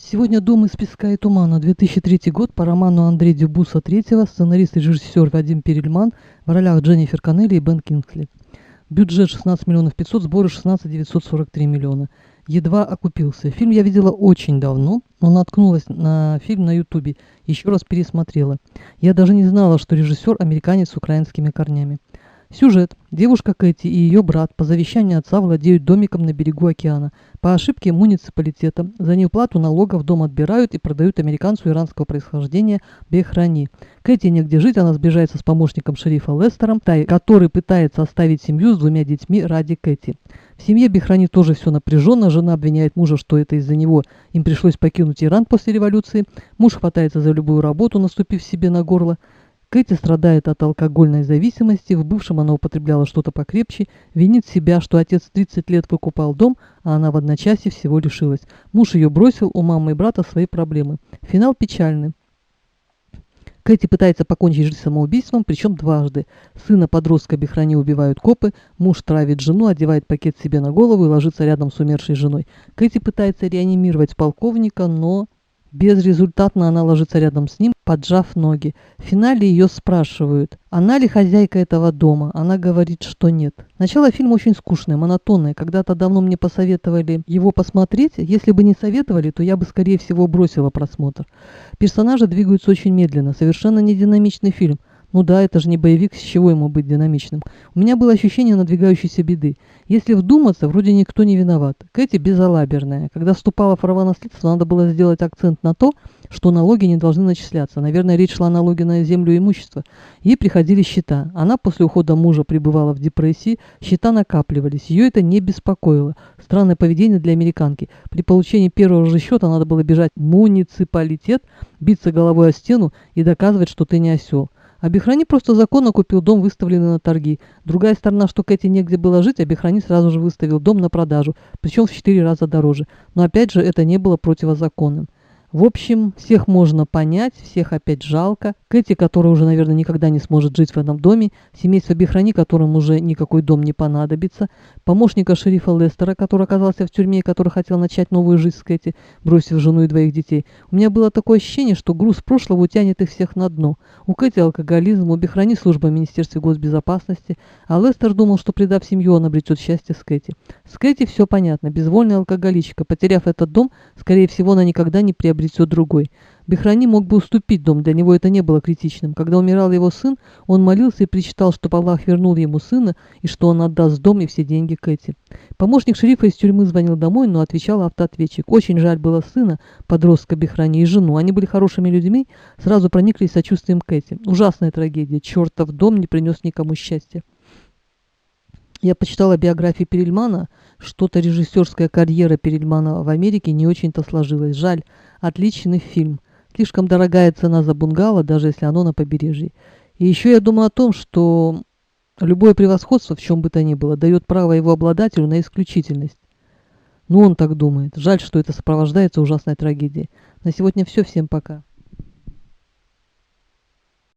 Сегодня «Дом из песка и тумана», 2003 год, по роману Андре Дюбуса III, сценарист и режиссер Вадим Перельман, в ролях Дженнифер Коннелли и Бен Кингсли. Бюджет 16 миллионов 500, сборы 16 943 миллиона. Едва окупился. Фильм я видела очень давно, но наткнулась на фильм на Ютубе, еще раз пересмотрела. Я даже не знала, что режиссер американец с украинскими корнями. Сюжет. Девушка Кэти и ее брат по завещанию отца владеют домиком на берегу океана. По ошибке муниципалитета за неуплату налогов дом отбирают и продают американцу иранского происхождения Бехрани. Кэти негде жить, она сближается с помощником шерифа Лестером, который пытается оставить семью с двумя детьми ради Кэти. В семье Бехрани тоже все напряженно, жена обвиняет мужа, что это из-за него им пришлось покинуть Иран после революции. Муж хватается за любую работу, наступив себе на горло. Кэти страдает от алкогольной зависимости, в бывшем она употребляла что-то покрепче, винит себя, что отец 30 лет выкупал дом, а она в одночасье всего лишилась. Муж ее бросил, у мамы и брата свои проблемы. Финал печальный. Кэти пытается покончить жизнь самоубийством, причем дважды. Сына-подростка Бехрани убивают копы, муж травит жену, одевает пакет себе на голову и ложится рядом с умершей женой. Кэти пытается реанимировать полковника, но безрезультатно она ложится рядом с ним, поджав ноги. В финале ее спрашивают, она ли хозяйка этого дома. Она говорит, что нет. Начало фильма очень скучное, монотонное. Когда-то давно мне посоветовали его посмотреть. Если бы не советовали, то я бы, скорее всего, бросила просмотр. Персонажи двигаются очень медленно, совершенно не динамичный фильм. Ну да, это же не боевик, с чего ему быть динамичным. У меня было ощущение надвигающейся беды. Если вдуматься, вроде никто не виноват. Кэти безалаберная. Когда вступала в права наследства, надо было сделать акцент на то, что налоги не должны начисляться. Наверное, речь шла о налоге на землю и имущество. Ей приходили счета. Она после ухода мужа пребывала в депрессии, счета накапливались. Ее это не беспокоило. Странное поведение для американки. При получении первого же счета надо было бежать в муниципалитет, биться головой о стену и доказывать, что ты не осел. А Бехрани просто законно купил дом, выставленный на торги. Другая сторона, что Кэти негде было жить, а Бехрани сразу же выставил дом на продажу, причем в 4 раза дороже. Но опять же, это не было противозаконным. В общем, всех можно понять, всех опять жалко. Кэти, которая уже, наверное, никогда не сможет жить в этом доме, семейство Бехрани, которым уже никакой дом не понадобится, помощника шерифа Лестера, который оказался в тюрьме и который хотел начать новую жизнь с Кэти, бросив жену и двоих детей. У меня было такое ощущение, что груз прошлого утянет их всех на дно. У Кэти алкоголизм, у Бехрани служба в Министерстве госбезопасности, а Лестер думал, что, предав семью, он обретет счастье с Кэти. С Кэти все понятно, безвольная алкоголичка. Потеряв этот дом, скорее всего, она никогда не приобретет другой. Бехрани мог бы уступить дом, для него это не было критичным. Когда умирал его сын, он молился и причитал, что Аллах вернул ему сына и что он отдаст дом и все деньги Кэти. Помощник шерифа из тюрьмы звонил домой, но отвечал автоответчик. Очень жаль было сына, подростка Бехрани, и жену. Они были хорошими людьми, сразу прониклись сочувствием Кэти. Ужасная трагедия. Чертов дом не принес никому счастья. Я почитала биографии Перельмана, что-то режиссерская карьера Перельмана в Америке не очень-то сложилась. Жаль, отличный фильм. Слишком дорогая цена за бунгало, даже если оно на побережье. И еще я думаю о том, что любое превосходство, в чем бы то ни было, дает право его обладателю на исключительность. Ну, он так думает. Жаль, что это сопровождается ужасной трагедией. На сегодня все. Всем пока.